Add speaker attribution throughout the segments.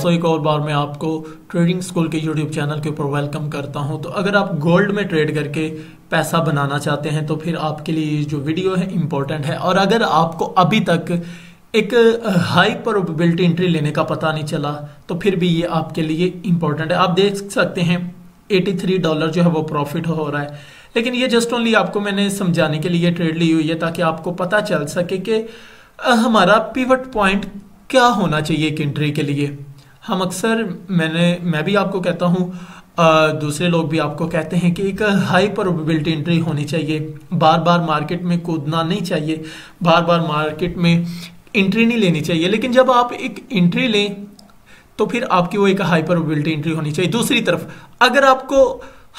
Speaker 1: एक और बार मैं आपको ट्रेडिंग स्कूल के यूट्यूब चैनल के ऊपर वेलकम करता हूं। तो अगर आप गोल्ड में ट्रेड करके पैसा बनाना चाहते हैं तो फिर आपके लिए ये जो वीडियो है इम्पोर्टेंट है। और अगर आपको अभी तक एक हाई प्रोबेबिलिटी एंट्री लेने का पता नहीं चला तो फिर भी ये आपके लिए इम्पोर्टेंट है। आप देख सकते हैं $83 जो है वो प्रॉफिट हो रहा है, लेकिन ये जस्ट ओनली आपको मैंने समझाने के लिए ट्रेड ली हुई है ताकि आपको पता चल सके कि हमारा पिवट पॉइंट क्या होना चाहिए एक एंट्री के लिए। हम अक्सर मैं भी आपको कहता हूँ, दूसरे लोग भी आपको कहते हैं कि एक हाई प्रोबेबिलिटी एंट्री होनी चाहिए, बार बार मार्केट में कूदना नहीं चाहिए, बार बार मार्केट में एंट्री नहीं लेनी चाहिए। लेकिन जब आप एक एंट्री लें तो फिर आपकी वो एक हाई प्रोबेबिलिटी एंट्री होनी चाहिए। दूसरी तरफ अगर आपको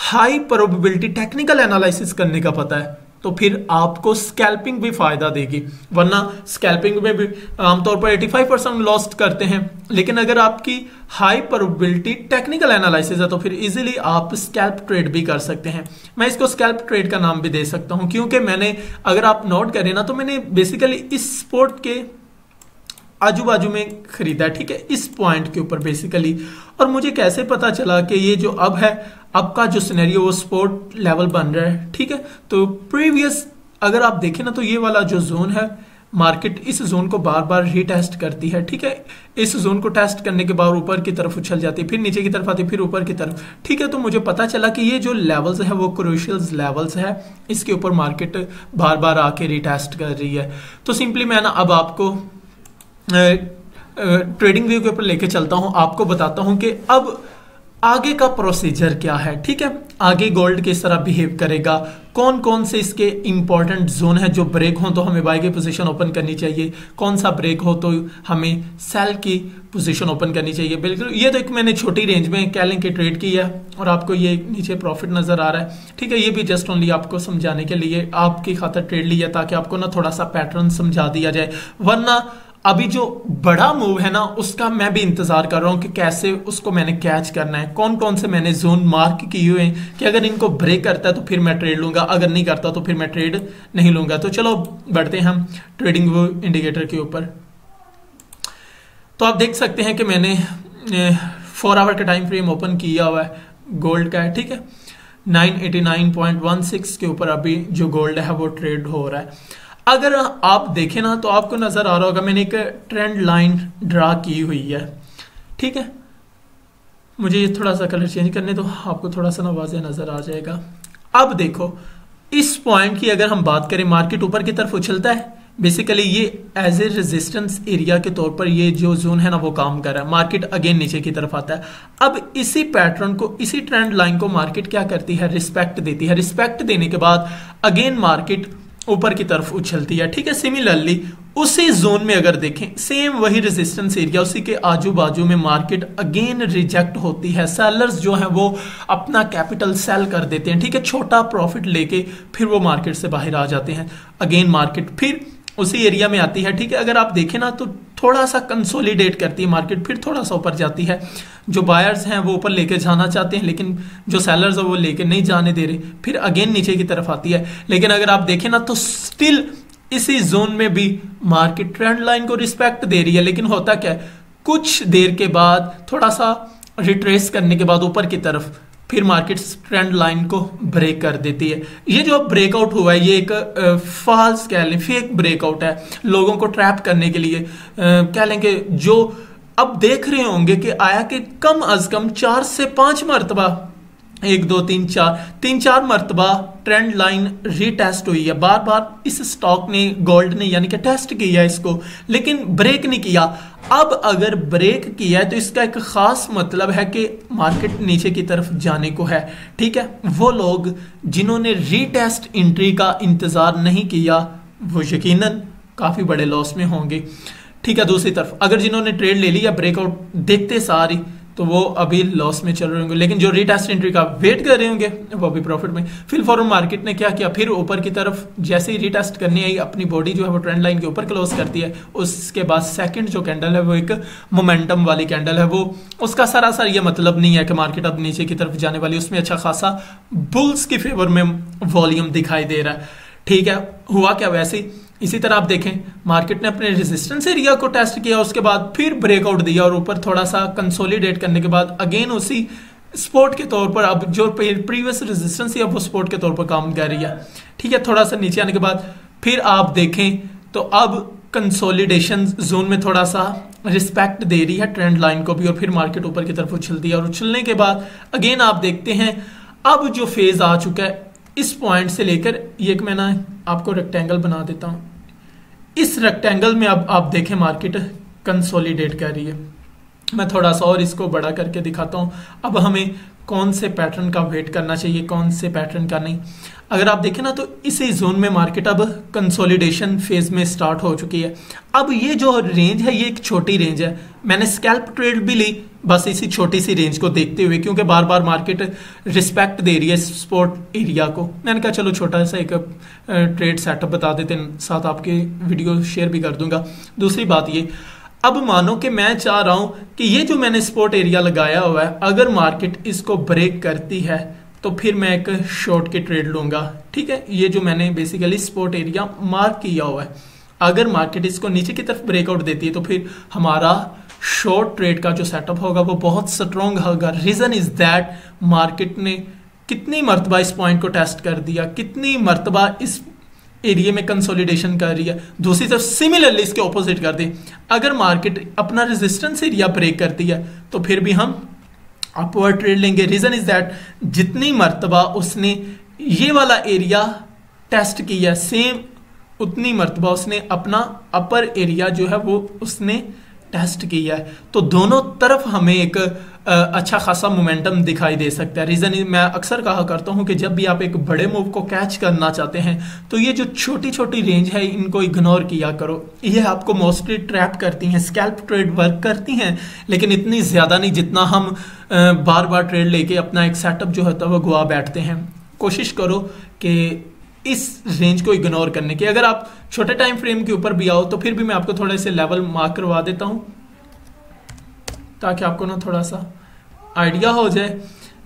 Speaker 1: हाई प्रोबेबिलिटी टेक्निकल एनालिसिस करने का पता है तो फिर आपको स्कैल्पिंग भी फायदा देगी, वरना स्कैल्पिंग में भी आमतौर पर 85% लॉस्ट करते हैं। लेकिन अगर आपकी हाई प्रोबेबिलिटी टेक्निकल एनालिसिस है तो फिर इजीली आप स्कैल्प ट्रेड भी कर सकते हैं। मैं इसको स्कैल्प ट्रेड का नाम भी दे सकता हूं क्योंकि मैंने, अगर आप नोट करें ना, तो मैंने बेसिकली इस स्पोर्ट के आजू बाजू में खरीदा है, ठीक है, इस पॉइंट के ऊपर बेसिकली। और मुझे कैसे पता चला कि ये जो अब है, अब का जो सिनेरियो वो सपोर्ट लेवल बन रहा है, ठीक है। तो प्रीवियस अगर आप देखें ना तो ये वाला जो जोन है, मार्केट इस जोन को बार बार रीटेस्ट करती है, ठीक है। इस जोन को टेस्ट करने के बाद ऊपर की तरफ उछल जाती है, फिर नीचे की तरफ आती है, फिर ऊपर की तरफ, ठीक है। तो मुझे पता चला कि ये जो लेवल्स है वो क्रूशियल लेवल्स है, इसके ऊपर मार्केट बार बार आके रीटेस्ट कर रही है। तो सिंपली मैं ना अब आपको ट्रेडिंग व्यू के ऊपर लेके चलता हूं, आपको बताता हूं कि अब आगे का प्रोसीजर क्या है, ठीक है। आगे गोल्ड किस तरह बिहेव करेगा, कौन कौन से इसके इंपॉर्टेंट जोन है, जो ब्रेक हो तो हमें बाय की पोजीशन ओपन करनी चाहिए, कौन सा ब्रेक हो तो हमें सेल की पोजीशन ओपन करनी चाहिए। बिल्कुल, ये तो एक मैंने छोटी रेंज में कह लें कि ट्रेड की है और आपको ये नीचे प्रॉफिट नजर आ रहा है, ठीक है। ये भी जस्ट ओनली आपको समझाने के लिए आपकी खातिर ट्रेड ली है ताकि आपको ना थोड़ा सा पैटर्न समझा दिया जाए। वरना अभी जो बड़ा मूव है ना उसका मैं भी इंतजार कर रहा हूं कि कैसे उसको मैंने कैच करना है, कौन कौन से मैंने जोन मार्क किए हुए हैं कि अगर इनको ब्रेक करता है तो फिर मैं ट्रेड लूंगा, अगर नहीं करता तो फिर मैं ट्रेड नहीं लूंगा। तो चलो बढ़ते हैं हम ट्रेडिंग व्यू इंडिकेटर के ऊपर। तो आप देख सकते हैं कि मैंने 4 आवर का टाइम फ्रेम ओपन किया हुआ है, गोल्ड का है, ठीक है। 989.16 के ऊपर अभी जो गोल्ड है वो ट्रेड हो रहा है। अगर आप देखें ना तो आपको नजर आ रहा होगा मैंने एक ट्रेंड लाइन ड्रा की हुई है, ठीक है। मुझे ये थोड़ा सा कलर चेंज करने तो आपको थोड़ा सा ना वाज़ेह नजर आ जाएगा। अब देखो इस पॉइंट की अगर हम बात करें, मार्केट ऊपर की तरफ उछलता है, बेसिकली ये एज ए रेजिस्टेंस एरिया के तौर पर ये जो जोन है ना वो काम कर रहा है। मार्केट अगेन नीचे की तरफ आता है। अब इसी पैटर्न को, इसी ट्रेंड लाइन को मार्केट क्या करती है, रिस्पेक्ट देती है। रिस्पेक्ट देने के बाद अगेन मार्केट ऊपर की तरफ उछलती है, ठीक है। सिमिलरली उसी जोन में अगर देखें, सेम वही रेजिस्टेंस एरिया, उसी के आजू बाजू में मार्केट अगेन रिजेक्ट होती है। सेलर्स जो है वो अपना कैपिटल सेल कर देते हैं, ठीक है, छोटा प्रॉफिट लेके फिर वो मार्केट से बाहर आ जाते हैं। अगेन मार्केट फिर उसी एरिया में आती है, ठीक है। अगर आप देखें ना तो थोड़ा सा कंसोलिडेट करती है मार्केट, फिर थोड़ा सा ऊपर जाती है। जो बायर्स हैं वो ऊपर लेके जाना चाहते हैं लेकिन जो सेलर्स है वो लेके नहीं जाने दे रहे, फिर अगेन नीचे की तरफ आती है। लेकिन अगर आप देखें ना तो स्टिल इसी जोन में भी मार्केट ट्रेंड लाइन को रिस्पेक्ट दे रही है। लेकिन होता क्या है, कुछ देर के बाद थोड़ा सा रिट्रेस करने के बाद ऊपर की तरफ फिर मार्केट ट्रेंड लाइन को ब्रेक कर देती है। ये जो ब्रेकआउट हुआ है ये एक फॉल्स कह लें, फेक ब्रेकआउट है, लोगों को ट्रैप करने के लिए कह लें कि जो अब देख रहे होंगे कि आया कि कम अज कम 4 से 5 मरतबा, 1 2 3 4 मरतबा ट्रेंड लाइन रीटेस्ट हुई है। बार बार इस स्टॉक ने, गोल्ड ने यानी कि टेस्ट किया इसको, लेकिन ब्रेक नहीं किया। अब अगर ब्रेक किया है तो इसका एक खास मतलब है कि मार्केट नीचे की तरफ जाने को है, ठीक है। वो लोग जिन्होंने रीटेस्ट एंट्री का इंतजार नहीं किया वो यकीनन काफी बड़े लॉस में होंगे, ठीक है। दूसरी तरफ अगर जिन्होंने ट्रेड ले लिया ब्रेकआउट देखते सारी तो वो अभी लॉस में चल रहे होंगे, लेकिन जो रीटेस्ट एंट्री का वेट कर रहे होंगे वो अभी प्रॉफिट में। फिर फॉरन मार्केट ने क्या किया, फिर ऊपर की तरफ जैसे ही रीटेस्ट करनी आई अपनी बॉडी जो है वो ट्रेंड लाइन के ऊपर क्लोज करती है। उसके बाद सेकंड जो कैंडल है वो एक मोमेंटम वाली कैंडल है, वो उसका सरासर ये मतलब नहीं है कि मार्केट अब नीचे की तरफ जाने वाली, उसमें अच्छा खासा बुल्स की फेवर में वॉल्यूम दिखाई दे रहा है, ठीक है। हुआ क्या, वैसे इसी तरह आप देखें मार्केट ने अपने रेजिस्टेंस एरिया को टेस्ट किया, उसके बाद फिर ब्रेकआउट दिया और ऊपर थोड़ा सा कंसोलिडेट करने के बाद अगेन उसी सपोर्ट के तौर पर अब जो प्रीवियस रेजिस्टेंस है वो सपोर्ट के तौर पर काम कर रही है। ठीक है, थोड़ा सा नीचे आने के बाद फिर आप देखें तो अब कंसोलिडेशन जोन में थोड़ा सा रिस्पेक्ट दे रही है ट्रेंड लाइन को भी, और फिर मार्केट ऊपर की तरफ उछलती है और उछलने के बाद अगेन आप देखते हैं अब जो फेज आ चुका है इस पॉइंट से लेकर, ये एक मैं ना आपको रेक्टेंगल बना देता हूं, इस रेक्टेंगल में अब आप देखें मार्केट कंसोलिडेट कर रही है। मैं थोड़ा सा और इसको बड़ा करके दिखाता हूं। अब हमें कौन से पैटर्न का वेट करना चाहिए, कौन से पैटर्न का नहीं। अगर आप देखें ना तो इसी जोन में मार्केट अब कंसोलिडेशन फेज में स्टार्ट हो चुकी है। अब ये जो रेंज है ये एक छोटी रेंज है, मैंने स्कैल्प ट्रेड भी ली बस इसी छोटी सी रेंज को देखते हुए, क्योंकि बार बार मार्केट रिस्पेक्ट दे रही है सपोर्ट एरिया को। मैंने कहा चलो छोटा सा एक ट्रेड सेटअप बता देते हैं, साथ आपके वीडियो शेयर भी कर दूंगा। दूसरी बात ये, अब मानो कि मैं चाह रहा हूं कि ये जो मैंने सपोर्ट एरिया लगाया हुआ है अगर मार्केट इसको ब्रेक करती है तो फिर मैं एक शॉर्ट की ट्रेड लूंगा। ठीक है, ये जो मैंने बेसिकली सपोर्ट एरिया मार्क किया हुआ है, अगर मार्केट इसको नीचे की तरफ ब्रेकआउट देती है तो फिर हमारा शॉर्ट ट्रेड का जो सेटअप होगा वो बहुत स्ट्रॉन्ग होगा। रीजन इज दैट मार्केट ने कितनी मर्तबा इस पॉइंट को टेस्ट कर दिया, कितनी मर्तबा इस एरिया में कंसोलिडेशन कर रही है। दूसरी तरफ सिमिलरली इसके ऑपोजिट कर दे, अगर मार्केट अपना रेजिस्टेंस एरिया ब्रेक करती है तो फिर भी हम अपवर्ड ट्रेड लेंगे। रीजन इज दैट जितनी मर्तबा उसने ये वाला एरिया टेस्ट किया सेम उतनी मर्तबा उसने अपना अपर एरिया जो है वो उसने टेस्ट किया है, तो दोनों तरफ हमें एक अच्छा खासा मोमेंटम दिखाई दे सकता है। रीजन मैं अक्सर कहा करता हूं कि जब भी आप एक बड़े मूव को कैच करना चाहते हैं तो ये जो छोटी छोटी रेंज है इनको इग्नोर किया करो, ये आपको मोस्टली ट्रैप करती हैं। स्कैल्प ट्रेड वर्क करती हैं लेकिन इतनी ज्यादा नहीं जितना हम बार बार ट्रेड लेके अपना एक सेटअप जो होता है वो गुआ बैठते हैं। कोशिश करो कि इस रेंज को इग्नोर करने की। अगर आप छोटे टाइम फ्रेम के ऊपर भी आओ तो फिर भी मैं आपको थोड़े से लेवल मार्क करवा देता हूं ताकि आपको ना थोड़ा सा आइडिया हो जाए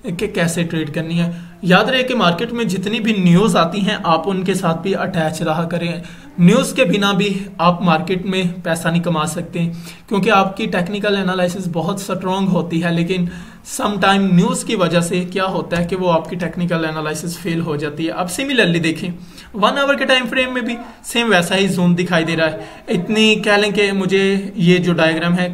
Speaker 1: कि कैसे ट्रेड करनी है। याद रहे कि मार्केट में जितनी भी न्यूज़ आती हैं आप उनके साथ भी अटैच रहा करें। न्यूज़ के बिना भी आप मार्केट में पैसा नहीं कमा सकते क्योंकि आपकी टेक्निकल एनालिसिस बहुत स्ट्रॉन्ग होती है, लेकिन सम टाइम न्यूज़ की वजह से क्या होता है कि वो आपकी टेक्निकल एनालिसिस फेल हो जाती है। अब सिमिलरली देखें 1 आवर के टाइम फ्रेम में भी सेम वैसा ही जोन दिखाई दे रहा है। इतनी कह लें कि मुझे ये जो डायग्राम है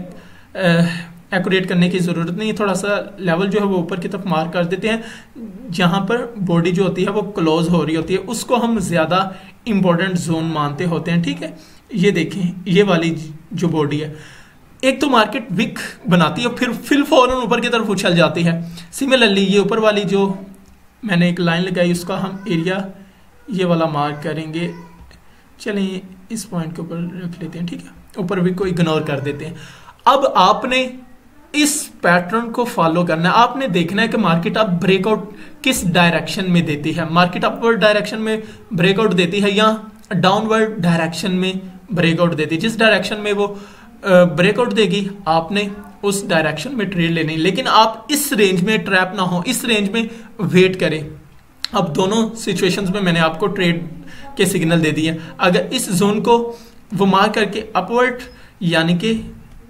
Speaker 1: एक्यूरेट करने की ज़रूरत नहीं, थोड़ा सा लेवल जो है वो ऊपर की तरफ मार्क कर देते हैं। जहाँ पर बॉडी जो होती है वो क्लोज हो रही होती है उसको हम ज़्यादा इंपॉर्टेंट जोन मानते होते हैं। ठीक है, ये देखें ये वाली जो बॉडी है, एक तो मार्केट विक बनाती है फिर फौरन ऊपर की तरफ उछल जाती है। सिमिलरली ये ऊपर वाली जो मैंने एक लाइन लगाई उसका हम एरिया ये वाला मार्क करेंगे। चलिए इस पॉइंट के ऊपर रख लेते हैं। ठीक है, ऊपर विक को इग्नोर कर देते हैं। अब आपने इस पैटर्न को फॉलो करना है। आपने देखना है कि मार्केट अब ब्रेकआउट किस डायरेक्शन में देती है। मार्केट अपवर्ड डायरेक्शन में ब्रेकआउट देती है या डाउनवर्ड डायरेक्शन में ब्रेकआउट देती है। जिस डायरेक्शन में वो ब्रेकआउट देगी आपने उस डायरेक्शन में ट्रेड लेनी, लेकिन आप इस रेंज में ट्रैप ना हो, इस रेंज में वेट करें। अब दोनों सिचुएशंस में मैंने आपको ट्रेड के सिग्नल दे दिए। अगर इस जोन को वो मार्क करके अपवर्ड यानी कि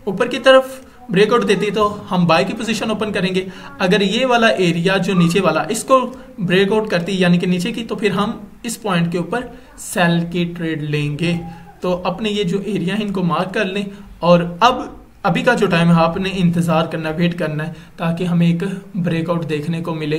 Speaker 1: ऊपर की तरफ ब्रेकआउट देती है तो हम बाय की पोजीशन ओपन करेंगे। अगर ये वाला एरिया जो नीचे वाला इसको ब्रेकआउट करती है यानी कि नीचे की, तो फिर हम इस पॉइंट के ऊपर सेल की ट्रेड लेंगे। तो अपने ये जो एरिया है इनको मार्क कर लें और अब अभी का जो टाइम है आपने इंतजार करना, वेट करना है ताकि हमें एक ब्रेकआउट देखने को मिले।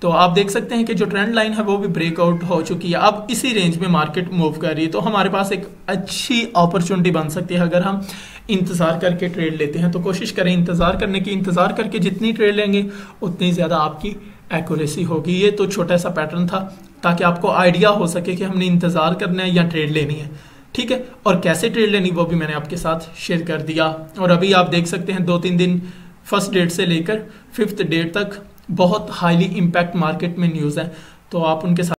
Speaker 1: तो आप देख सकते हैं कि जो ट्रेंड लाइन है वो भी ब्रेकआउट हो चुकी है। अब इसी रेंज में मार्केट मूव कर रही है तो हमारे पास एक अच्छी अपॉर्चुनिटी बन सकती है अगर हम इंतजार करके ट्रेड लेते हैं। तो कोशिश करें इंतजार करने की, इंतजार करके जितनी ट्रेड लेंगे उतनी ज्यादा आपकी एक्यूरेसी होगी। ये तो छोटा सा पैटर्न था ताकि आपको आइडिया हो सके कि हमने इंतजार करना है या ट्रेड लेनी है। ठीक है, और कैसे ट्रेड लेनी वो भी मैंने आपके साथ शेयर कर दिया। और अभी आप देख सकते हैं 2-3 दिन फर्स्ट डेट से लेकर 5th डेट तक बहुत हाईली इम्पैक्ट मार्केट में न्यूज़ है, तो आप उनके साथ